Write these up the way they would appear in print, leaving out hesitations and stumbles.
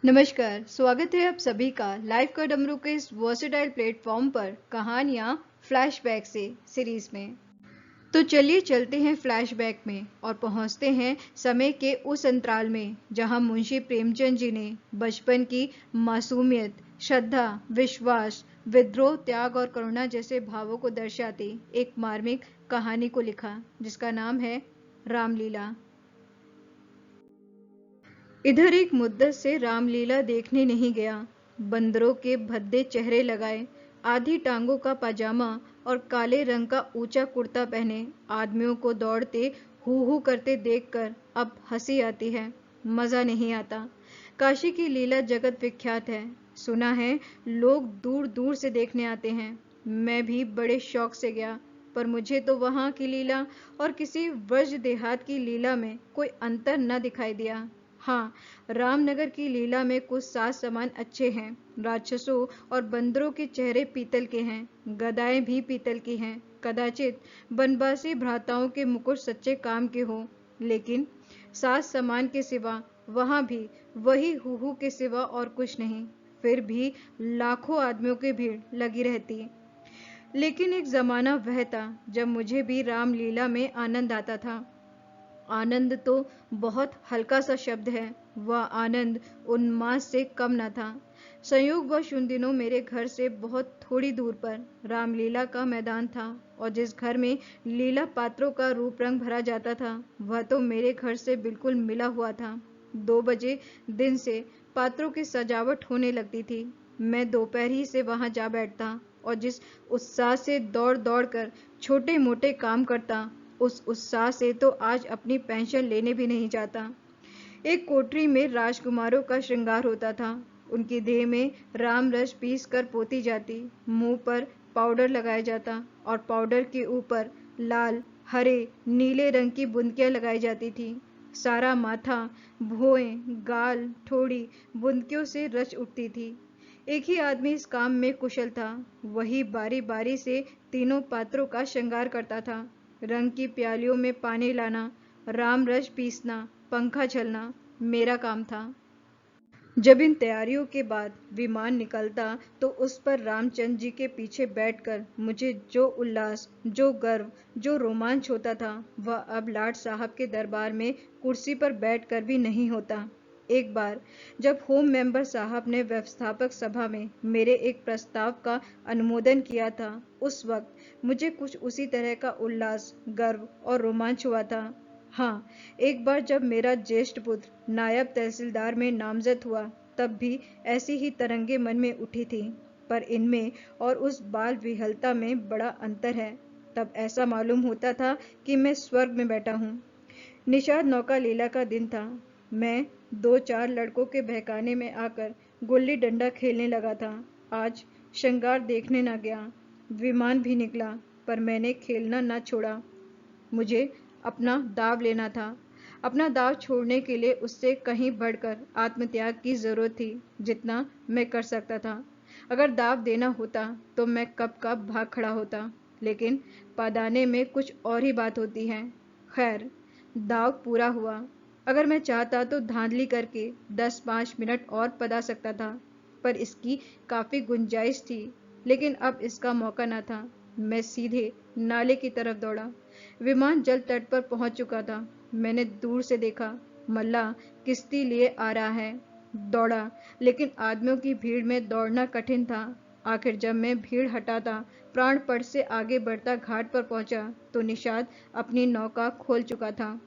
नमस्कार, स्वागत है आप सभी का लाइव का डमरू के इस वर्सेटाइल प्लेटफॉर्म पर कहानियाँ फ्लैशबैक से सीरीज में। तो चलिए चलते हैं फ्लैशबैक में और पहुंचते हैं समय के उस अंतराल में जहां मुंशी प्रेमचंद जी ने बचपन की मासूमियत, श्रद्धा, विश्वास, विद्रोह, त्याग और करुणा जैसे भावों को दर्शाती एक मार्मिक कहानी को लिखा जिसका नाम है रामलीला। इधर एक मुद्दत से रामलीला देखने नहीं गया। बंदरों के भद्दे चेहरे लगाए, आधी टांगों का पाजामा और काले रंग का ऊंचा कुर्ता पहने आदमियों को दौड़ते हू हू करते देखकर अब हंसी आती है, मजा नहीं आता। काशी की लीला जगत विख्यात है, सुना है लोग दूर दूर से देखने आते हैं। मैं भी बड़े शौक से गया, पर मुझे तो वहां की लीला और किसी व्रज देहात की लीला में कोई अंतर न दिखाई दिया। हाँ, रामनगर की लीला में कुछ साज सामान अच्छे हैं। राक्षसों और बंदरों के चेहरे पीतल के हैं, गदाएं भी पीतल की हैं। कदाचित बनवासी भ्राताओं के मुकुट सच्चे काम के हों, लेकिन साज सामान के सिवा वहां भी वही हूहू के सिवा और कुछ नहीं। फिर भी लाखों आदमियों की भीड़ लगी रहती। लेकिन एक जमाना वह था जब मुझे भी रामलीला में आनंद आता था। आनंद तो बहुत हल्का सा शब्द है, वह आनंद उन्माद से कम न था। संयोगवश उन दिनों मेरे घर से बहुत थोड़ी दूर पर रामलीला का मैदान था, और जिस घर में लीला पात्रों का रूप रंग भरा जाता था वह तो मेरे घर से बिल्कुल मिला हुआ था। 2 बजे दिन से पात्रों की सजावट होने लगती थी। मैं दोपहर ही से वहां जा बैठता और जिस उत्साह से दौड़ दौड़ कर छोटे मोटे काम करता, उस उत्साह से तो आज अपनी पेंशन लेने भी नहीं जाता। एक कोठरी में राजकुमारों का श्रृंगार होता था। उनकी देह में राम रस पीस कर पोती जाती, मुंह पर पाउडर लगाया जाता और पाउडर के ऊपर लाल, हरे, नीले रंग की बुंदकियां लगाई जाती थी। सारा माथा, भुएं, गाल, ठोड़ी बुंदकियों से रच उठती थी। एक ही आदमी इस काम में कुशल था। वही बारी बारी से तीनों पात्रों का श्रृंगार करता था। रंग की प्यालियों में पानी लाना, राम रस पीसना, पंखा झलना मेरा काम था। जब इन तैयारियों के बाद विमान निकलता तो उस पर रामचंद्र जी के पीछे बैठकर मुझे जो उल्लास, जो गर्व, जो रोमांच होता था वह अब लाट साहब के दरबार में कुर्सी पर बैठकर भी नहीं होता। एक बार जब होम मेंबर साहब ने व्यवस्थापक सभा में मेरे एक प्रस्ताव का अनुमोदन किया था, उस वक्त मुझे कुछ उसी तरह का उल्लास, गर्व और रोमांच हुआ था। हाँ, एक बार जब मेरा ज्येष्ठ पुत्र नायब तहसीलदार में नामजद हुआ, तब भी ऐसी ही तरंगे मन में उठी थी। पर इनमें और उस बाल विहलता में बड़ा अंतर है। तब ऐसा मालूम होता था कि मैं स्वर्ग में बैठा हूँ। निषाद नौका लीला का दिन था। मैं 2-4 लड़कों के बहकाने में आकर गुल्ली डंडा खेलने लगा था। आज श्रृंगार देखने न गया। विमान भी निकला, पर मैंने खेलना न छोड़ा। मुझे अपना दाव लेना था। अपना दाव छोड़ने के लिए उससे कहीं बढ़कर आत्मत्याग की जरूरत थी, जितना मैं कर सकता था। अगर दाव देना होता तो मैं कब का भाग खड़ा होता, लेकिन पादाने में कुछ और ही बात होती है। खैर, दाव पूरा हुआ। अगर मैं चाहता तो धांधली करके 10-5 मिनट और पदा सकता था, पर इसकी काफी गुंजाइश थी। लेकिन अब इसका मौका न था। मैं सीधे नाले की तरफ दौड़ा। विमान जल तट पर पहुंच चुका था। मैंने दूर से देखा, मल्लाह किश्ती लिए आ रहा है। दौड़ा, लेकिन आदमियों की भीड़ में दौड़ना कठिन था। आखिर जब मैं भीड़ हटाता, प्राणपट से आगे बढ़ता घाट पर पहुंचा तो निषाद अपनी नौका खोल चुका था।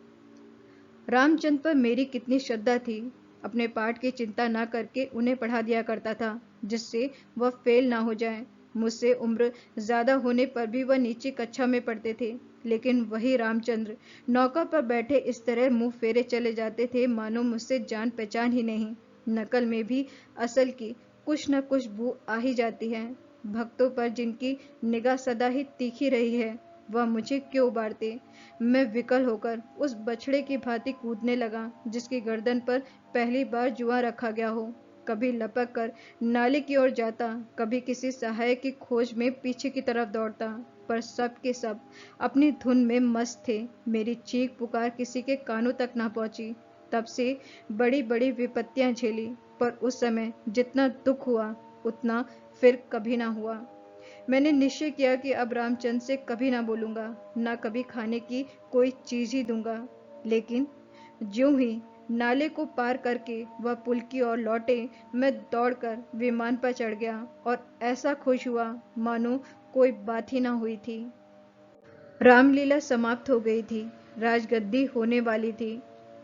रामचंद्र पर मेरी कितनी श्रद्धा थी। अपने पाठ की चिंता न करके उन्हें पढ़ा दिया करता था, जिससे वह फेल ना हो जाए। मुझसे उम्र ज्यादा होने पर भी वह नीचे कक्षा में पढ़ते थे, लेकिन वही रामचंद्र नौका पर बैठे इस तरह मुंह फेरे चले जाते थे मानो मुझसे जान पहचान ही नहीं। नकल में भी असल की कुछ न कुछ बू आ ही जाती है। भक्तों पर जिनकी निगाह सदा ही तीखी रही है, वह मुझे क्यों उबारते। मैं विकल होकर उस बछड़े की भांति कूदने लगा जिसकी गर्दन पर पहली बार जुआ रखा गया हो। कभी लपक कर नाले की ओर जाता, कभी किसी सहायक की खोज में पीछे की तरफ दौड़ता, पर सब के सब अपनी धुन में मस्त थे। मेरी चीख पुकार किसी के कानों तक ना पहुंची। तब से बड़ी बड़ी विपत्तियां झेली, पर उस समय जितना दुख हुआ उतना फिर कभी ना हुआ। मैंने निश्चय किया कि अब रामचंद्र से कभी ना बोलूंगा, ना कभी खाने की कोई चीज ही दूंगा। लेकिन ज्यों ही नाले को पार करके वह पुल की ओर लौटे, मैं दौड़कर विमान पर चढ़ गया और ऐसा खुश हुआ मानो कोई बात ही ना हुई थी। रामलीला समाप्त हो गई थी, राजगद्दी होने वाली थी,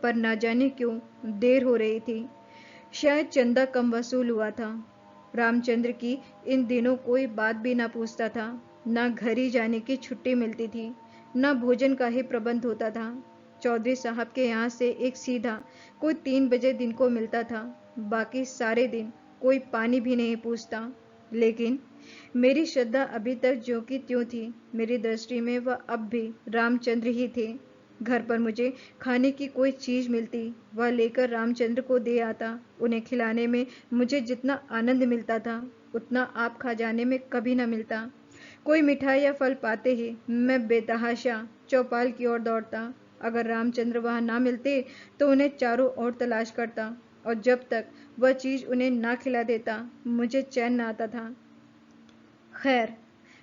पर ना जाने क्यों देर हो रही थी। शायद चंदा कम वसूल हुआ था। रामचंद्र की इन दिनों कोई बात भी ना पूछता था, ना घर ही जाने की छुट्टी मिलती थी, ना भोजन का ही प्रबंध होता था। चौधरी साहब के यहाँ से एक सीधा कोई 3 बजे दिन को मिलता था, बाकी सारे दिन कोई पानी भी नहीं पूछता। लेकिन मेरी श्रद्धा अभी तक ज्यों की त्यों थी। मेरी दृष्टि में वह अब भी रामचंद्र ही थे। घर पर मुझे खाने की कोई चीज मिलती, वह लेकर रामचंद्र को दे आता। उन्हें खिलाने में मुझे जितना आनंद मिलता था उतना आप खा जाने में कभी न मिलता। कोई मिठाई या फल पाते ही मैं बेतहाशा चौपाल की ओर दौड़ता। अगर रामचंद्र वहां ना मिलते तो उन्हें चारों ओर तलाश करता, और जब तक वह चीज उन्हें ना खिला देता मुझे चैन न आता था। खैर,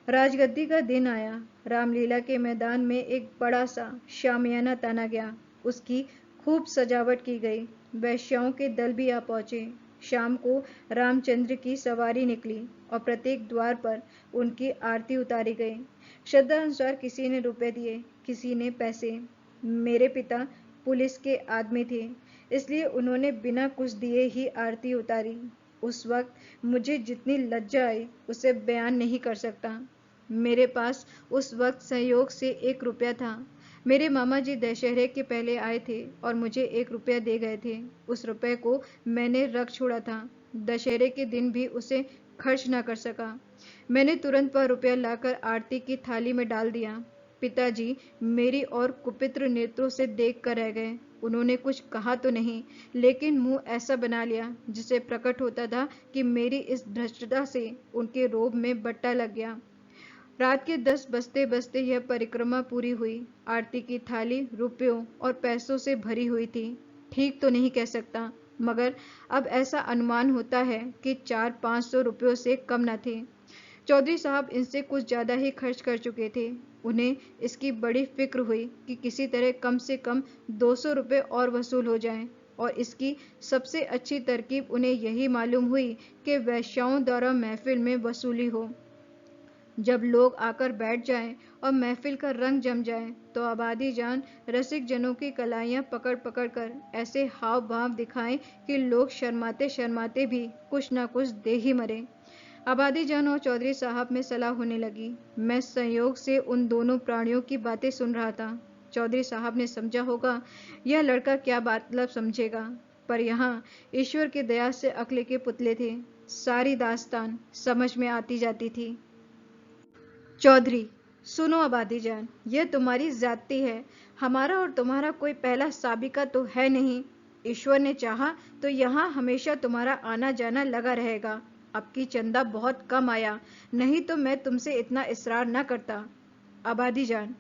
राजगद्दी का दिन आया। रामलीला के मैदान में एक बड़ा सा शामियाना ताना गया, उसकी खूब सजावट की गई। वैश्याओं के दल भी आ पहुंचे। शाम को रामचंद्र की सवारी निकली और प्रत्येक द्वार पर उनकी आरती उतारी गई। श्रद्धा अनुसार किसी ने रुपए दिए, किसी ने पैसे। मेरे पिता पुलिस के आदमी थे, इसलिए उन्होंने बिना कुछ दिए ही आरती उतारी। उस वक्त मुझे जितनी लज्जा आई उसे बयान नहीं कर सकता। मेरे पास उस वक्त संयोग से 1 रुपया था। मेरे मामा जी दशहरे के पहले आए थे और मुझे 1 रुपया दे गए थे। उस रुपये को मैंने रख छोड़ा था, दशहरे के दिन भी उसे खर्च न कर सका। मैंने तुरंत वह रुपया लाकर आरती की थाली में डाल दिया। पिताजी मेरी ओर कुपित्र नेत्रों से देख कर रह गए। उन्होंने कुछ कहा तो नहीं, लेकिन मुंह ऐसा बना लिया जिससे प्रकट होता था कि मेरी इस भ्रष्टता से उनके रोब में बट्टा लग गया। रात के 10 बजते बजते यह परिक्रमा पूरी हुई। आरती की थाली रुपयों और पैसों से भरी हुई थी। ठीक तो नहीं कह सकता, मगर अब ऐसा अनुमान होता है कि 400-500 रुपयों से कम न थे। चौधरी साहब इनसे कुछ ज्यादा ही खर्च कर चुके थे। उन्हें इसकी बड़ी फिक्र हुई कि किसी तरह कम से कम 200 रुपये और वसूल हो जाएं, और इसकी सबसे अच्छी तरकीब उन्हें यही मालूम हुई कि वैश्याओं द्वारा महफिल में वसूली हो। जब लोग आकर बैठ जाएं और महफिल का रंग जम जाए तो आबादी जान रसिक जनों की कलाइयां पकड़ पकड़ कर ऐसे हाव भाव दिखाएं कि लोग शर्माते शर्माते भी कुछ ना कुछ दे ही मरे। आबादी जान और चौधरी साहब में सलाह होने लगी। मैं संयोग से उन दोनों प्राणियों की बातें सुन रहा था। चौधरी साहब ने समझा होगा यह लड़का क्या मतलब समझेगा, पर यहाँ ईश्वर की दया से अकले के पुतले थे। सारी दास्तान समझ में आती जाती थी। चौधरी, सुनो आबादी जान, यह तुम्हारी ज्यादती है। हमारा और तुम्हारा कोई पहला साबिका तो है नहीं। ईश्वर ने चाहा तो यहाँ हमेशा तुम्हारा आना जाना लगा रहेगा। अब की चंदा बहुत कम आया, नहीं तो मैं तुमसे इतना इसरार न करता। आबादी जान,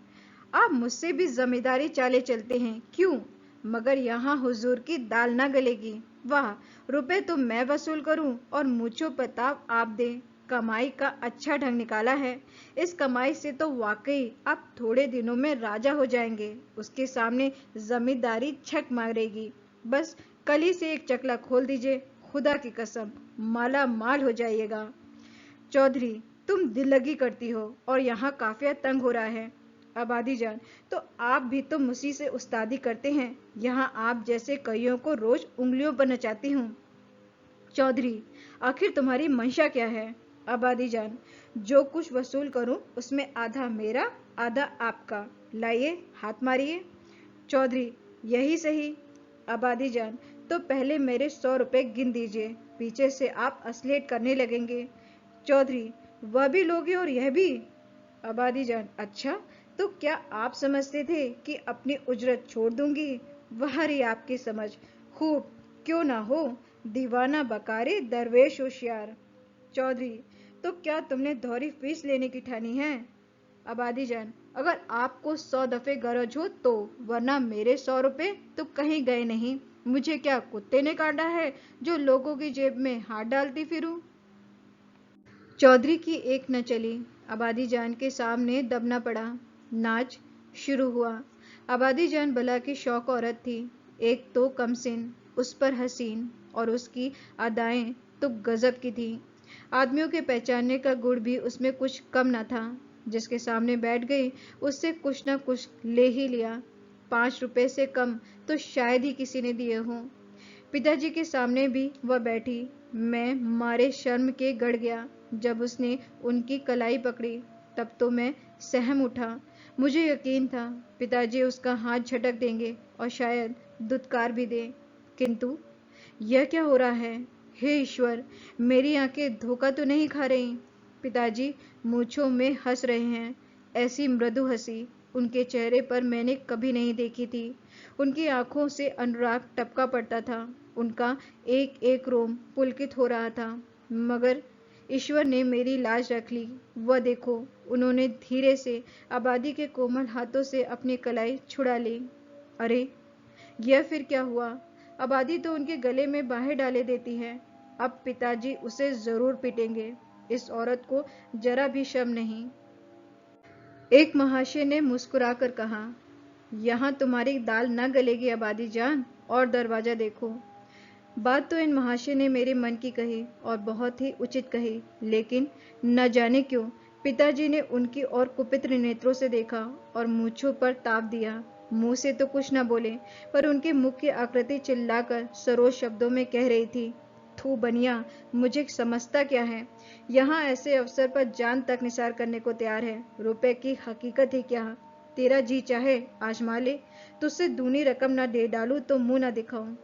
आप मुझसे भी जमींदारी चाले चलते हैं क्यों? मगर यहाँ हुजूर की दाल न गलेगी। वाह, रुपए तो मैं वसूल करूं और मुझो प्रताप आप दे। कमाई का अच्छा ढंग निकाला है। इस कमाई से तो वाकई आप थोड़े दिनों में राजा हो जाएंगे। उसके सामने जमींदारी छक मारेगी। बस कल ही से एक चकला खोल दीजिए, खुदा की कसम माला माल हो जाइएगा। चौधरी, तुम दिल्लगी करती हो और यहाँ काफिया तंग हो रहा है। आबादी जान, तो आप भी तो मुझी से उस्तादी करते हैं। यहाँ आप जैसे कईयों को रोज उंगलियों पर नचाती हूँ। चौधरी, आखिर तुम्हारी मंशा क्या है? आबादी जान, जो कुछ वसूल करूं उसमें आधा मेरा आधा आपका। लाइए, हाथ मारिए। चौधरी, यही सही। आबादी जान, तो पहले मेरे 100 रुपए गिन दीजिए, पीछे से आप असलियत करने लगेंगे। चौधरी, वह भी लोगे और यह भी? आबादी जान, अच्छा, तो क्या आप समझते थे कि अपनी उजरत छोड़ दूंगी? वह रही आपकी समझ। खूब, क्यों ना हो, दीवाना बकारे दरवेश होशियार। चौधरी, तो क्या तुमने दोहरी फीस लेने की ठानी है? आबादी जान, अगर आपको 100 दफे गरज हो तो, वरना मेरे 100 रुपए तो कहीं गए नहीं। मुझे क्या कुत्ते ने काटा है जो लोगों की जेब में हाथ डालती फिरूं? चौधरी की एक न चली। आबादी जान के सामने दबना पड़ा। नाच शुरू हुआ। आबादी जान भला की शौक औरत थी। एक तो कमसिन, उस पर हसीन, और उसकी अदाएं तो गजब की थी। आदमियों के पहचानने का गुण भी उसमें कुछ कम न था। जिसके सामने बैठ गई उससे कुछ न कुछ ले ही लिया। 5 रुपए से कम तो शायद ही किसी ने दिए हों। पिताजी के सामने भी वह बैठी। मैं मारे शर्म के गड़ गया। जब उसने उनकी कलाई पकड़ी तब तो मैं सहम उठा। मुझे यकीन था पिताजी उसका हाथ झटक देंगे और शायद दुत्कार भी दें। किंतु यह क्या हो रहा है? हे ईश्वर, मेरी आंखें धोखा तो नहीं खा रही? पिताजी मूंछों में हंस रहे हैं। ऐसी मृदु हंसी उनके चेहरे पर मैंने कभी नहीं देखी थी। उनकी आंखों से अनुराग टपका पड़ता था। उनका एक एक रोम पुलकित हो रहा था। मगर ईश्वर ने मेरी लाज रख ली। वह देखो, उन्होंने धीरे से आबादी के कोमल हाथों से अपनी कलाई छुड़ा ली। अरे, यह फिर क्या हुआ? आबादी तो उनके गले में बाहें डाले देती है। अब पिताजी उसे जरूर पीटेंगे। इस औरत को जरा भी शर्म नहीं। एक महाशय ने मुस्कुराकर कहा, यहाँ तुम्हारी दाल न गलेगी आबादी जान, और दरवाजा देखो। बात तो इन महाशय ने मेरे मन की कही और बहुत ही उचित कही, लेकिन न जाने क्यों पिताजी ने उनकी ओर कुपित्र नेत्रों से देखा और मूंछों पर ताप दिया। मुंह से तो कुछ न बोले, पर उनके मुख की आकृति चिल्लाकर सरोज शब्दों में कह रही थी, थू बनिया, मुझे समझता क्या है? यहाँ ऐसे अवसर पर जान तक निसार करने को तैयार है। रुपए की हकीकत ही क्या? तेरा जी चाहे आजमा ले, तुझसे दूनी रकम न दे डालू तो मुंह न दिखाऊं।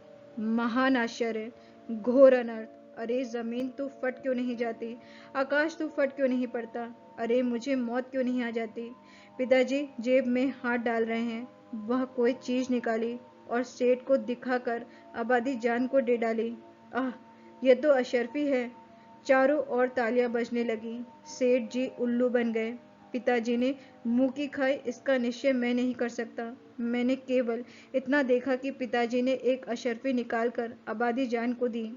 महान आश्चर्य, घोर अनर्थ। अरे जमीन तू फट क्यों नहीं जाती? आकाश तू फट क्यों नहीं पड़ता? अरे मुझे मौत क्यों नहीं आ जाती? पिताजी जेब में हाथ डाल रहे हैं। वह कोई चीज निकाली और सेठ को दिखाकर आबादी जान को दे डाली। आह, यह तो अशर्फी है। चारों ओर तालियां बजने लगी। सेठ जी उल्लू बन गए। पिताजी ने मुंह की खाई, इसका निश्चय मैं नहीं कर सकता। मैंने केवल इतना देखा कि पिताजी ने एक अशर्फी निकालकर आबादी जान को दी।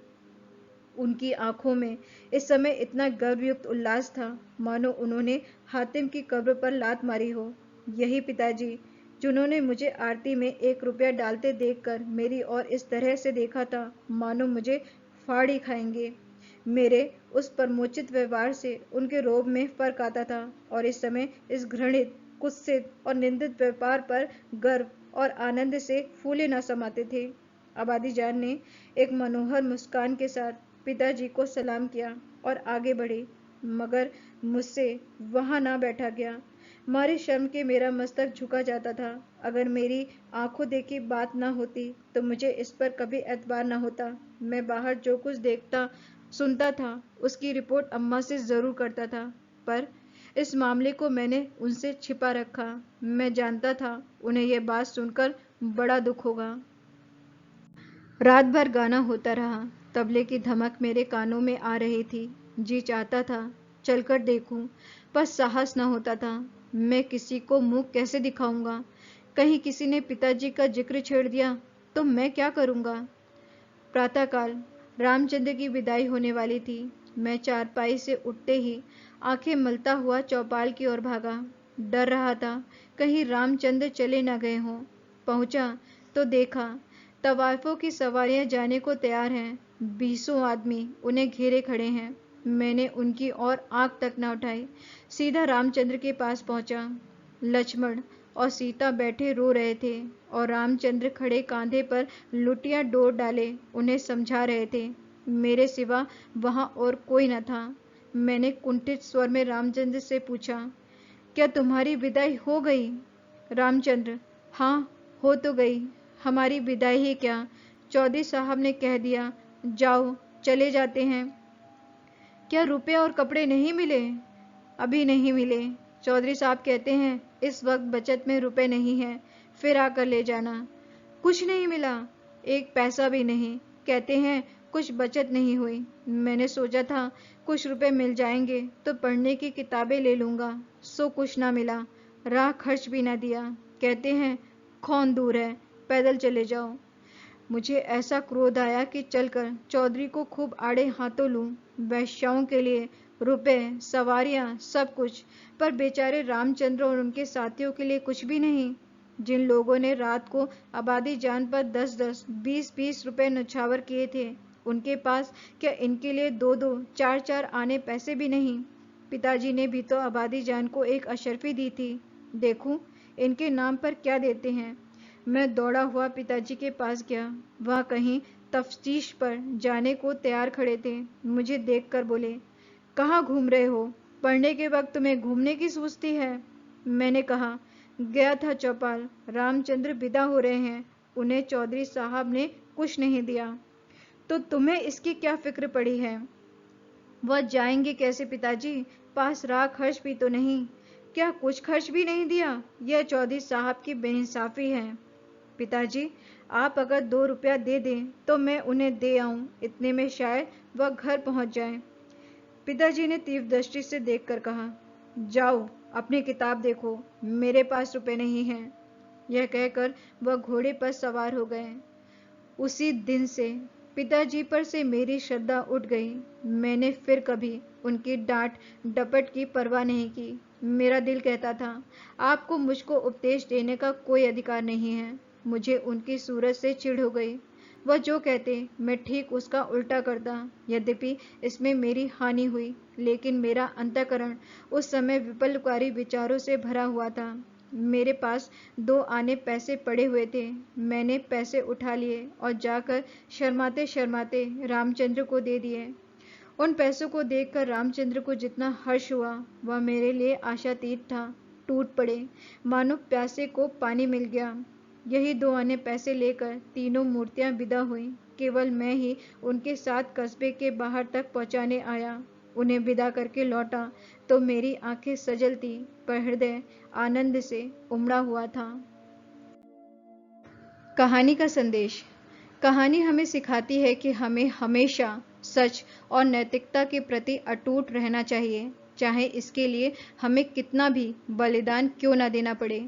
उनकी आंखों में इस समय इतना गर्वयुक्त उल्लास था मानो उन्होंने हातिम की कब्र पर लात मारी हो। यही पिताजी जिन्होंने मुझे आरती में 1 रुपया डालते देखकर मेरी ओर इस तरह से देखा था मानो मुझे फाड़ ही खाएंगे। मेरे उस परमोचित व्यवहार से उनके रोब में फर्क आता था और इस समय इस घृणित, कुत्सित और निंदित व्यापार पर गर्व और आनंद से फूले न समाते थे। आबादी जान ने एक मनोहर मुस्कान के साथ पिताजी को सलाम किया और आगे बढ़ी, मगर मुझसे वहां ना बैठा गया। मारे शर्म के मेरा मस्तक झुका जाता था। अगर मेरी आंखों देखी बात ना होती तो मुझे इस पर कभी एतबार ना होता। मैं बाहर जो कुछ देखता सुनता था उसकी रिपोर्ट अम्मा से जरूर करता था, पर इस मामले को मैंने उनसे छिपा रखा। मैं जानता था उन्हें यह बात सुनकर बड़ा दुख होगा। रात भर गाना होता रहा। तबले की धमक मेरे कानों में आ रही थी। जी चाहता था चलकर देखूं, पर साहस न होता था। मैं किसी को मुंह कैसे दिखाऊंगा? कहीं किसी ने पिताजी का जिक्र छेड़ दिया तो मैं क्या करूंगा? प्रातःकाल रामचंद्र की विदाई होने वाली थी। मैं चारपाई से उठते ही आंखें मलता हुआ चौपाल की ओर भागा। डर रहा था कहीं रामचंद्र चले न गए हों। पहुंचा तो देखा तवाइफों की सवारियां जाने को तैयार हैं। 20 आदमी उन्हें घेरे खड़े हैं। मैंने उनकी ओर आंख तक न उठाई, सीधा रामचंद्र के पास पहुंचा। लक्ष्मण और सीता बैठे रो रहे थे और रामचंद्र खड़े कांधे पर लुटिया डोर डाले उन्हें समझा रहे थे। मेरे सिवा वहां और कोई न था। मैंने कुंठित स्वर में रामचंद्र से पूछा, क्या तुम्हारी विदाई हो गई? रामचंद्र, हाँ, हो तो गई। हमारी विदाई ही क्या, चौधरी साहब ने कह दिया, जाओ चले जाते हैं। क्या रुपए और कपड़े नहीं मिले? अभी नहीं मिले। चौधरी साहब कहते हैं इस वक्त बचत में रुपए नहीं है, फिर आकर ले जाना। कुछ नहीं मिला? एक पैसा भी नहीं। कहते हैं कुछ बचत नहीं हुई। मैंने सोचा था कुछ रुपए मिल जाएंगे तो पढ़ने की किताबें ले लूंगा, सो कुछ ना मिला। राह खर्च भी ना दिया। कहते हैं कौन दूर है, पैदल चले जाओ। मुझे ऐसा क्रोध आया कि चलकर चौधरी को खूब आड़े हाथों लूं। वैश्याओं के लिए रुपए, सवारियां, सब कुछ, पर बेचारे रामचंद्र और उनके साथियों के लिए कुछ भी नहीं। जिन लोगों ने रात को आबादी जान पर 10-10, 20-20 रुपए न्यौछावर किए थे, उनके पास क्या इनके लिए 2-2, 4-4 आने पैसे भी नहीं? पिताजी ने भी तो आबादी जान को एक अशर्फी दी थी। देखूं इनके नाम पर क्या देते हैं। मैं दौड़ा हुआ पिताजी के पास गया। वह कहीं तफ्तीश पर जाने को तैयार खड़े थे। मुझे देखकर बोले, कहाँ घूम रहे हो? पढ़ने के वक्त तुम्हें घूमने की सूझती है? मैंने कहा, गया था चौपाल, रामचंद्र विदा हो रहे हैं, उन्हें चौधरी साहब ने कुछ नहीं दिया। तो तुम्हें इसकी क्या फिक्र पड़ी है? वह जाएंगे कैसे पिताजी? पास राह खर्च भी तो नहीं। क्या कुछ खर्च भी नहीं दिया? यह चौधरी साहब की बेइंसाफी है। पिताजी, आप अगर 2 रुपया दे दें तो मैं उन्हें दे आऊं, इतने में शायद वह घर पहुंच जाए। पिताजी ने तीव्र दृष्टि से देखकर कहा, जाओ अपनी किताब देखो, मेरे पास रुपए नहीं हैं। यह कहकर वह घोड़े पर सवार हो गए। उसी दिन से पिताजी पर से मेरी श्रद्धा उठ गई। मैंने फिर कभी उनकी डांट डपट की परवाह नहीं की। मेरा दिल कहता था, आपको मुझको उपदेश देने का कोई अधिकार नहीं है। मुझे उनकी सूरत से चिढ़ हो गई। वह जो कहते मैं ठीक उसका उल्टा करता। यद्यपि इसमें मेरी हानि हुई, लेकिन मेरा अंतःकरण उस समय विप्लवकारी विचारों से भरा हुआ था। मेरे पास 2 आने पैसे पड़े हुए थे। मैंने पैसे उठा लिए और जाकर शर्माते शर्माते रामचंद्र को दे दिए। उन पैसों को देखकर रामचंद्र को जितना हर्ष हुआ, वह मेरे लिए आशातीत था। टूट पड़े, मानो प्यासे को पानी मिल गया। यही 2 आने पैसे लेकर तीनों मूर्तियां विदा हुई। केवल मैं ही उनके साथ कस्बे के बाहर तक पहुंचाने आया। उन्हें विदा करके लौटा तो मेरी आंखें सजल थी, पर हृदय आनंद से उमड़ा हुआ था। कहानी का संदेश। कहानी हमें सिखाती है कि हमें हमेशा सच और नैतिकता के प्रति अटूट रहना चाहिए, चाहे इसके लिए हमें कितना भी बलिदान क्यों न देना पड़े।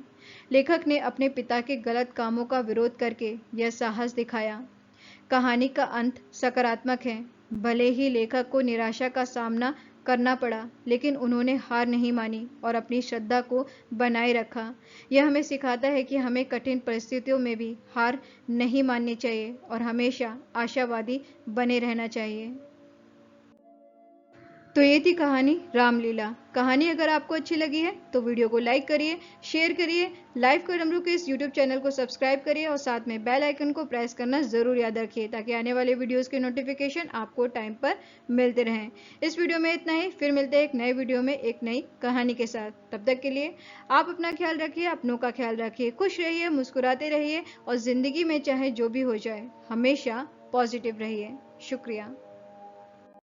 लेखक ने अपने पिता के गलत कामों का विरोध करके यह साहस दिखाया। कहानी का अंत सकारात्मक है। भले ही लेखक को निराशा का सामना करना पड़ा, लेकिन उन्होंने हार नहीं मानी और अपनी श्रद्धा को बनाए रखा। यह हमें सिखाता है कि हमें कठिन परिस्थितियों में भी हार नहीं माननी चाहिए और हमेशा आशावादी बने रहना चाहिए। तो ये थी कहानी रामलीला। कहानी अगर आपको अच्छी लगी है तो वीडियो को लाइक करिए, शेयर करिए, लाइव का डमरू के इस यूट्यूब चैनल को सब्सक्राइब करिए और साथ में बेल आइकन को प्रेस करना जरूर याद रखिए, ताकि आने वाले वीडियोस के नोटिफिकेशन आपको टाइम पर मिलते रहें। इस वीडियो में इतना ही, फिर मिलते हैं एक नए वीडियो में एक नई कहानी के साथ। तब तक के लिए आप अपना ख्याल रखिए, अपनों का ख्याल रखिए, खुश रहिए, मुस्कुराते रहिए और जिंदगी में चाहे जो भी हो जाए हमेशा पॉजिटिव रहिए। शुक्रिया।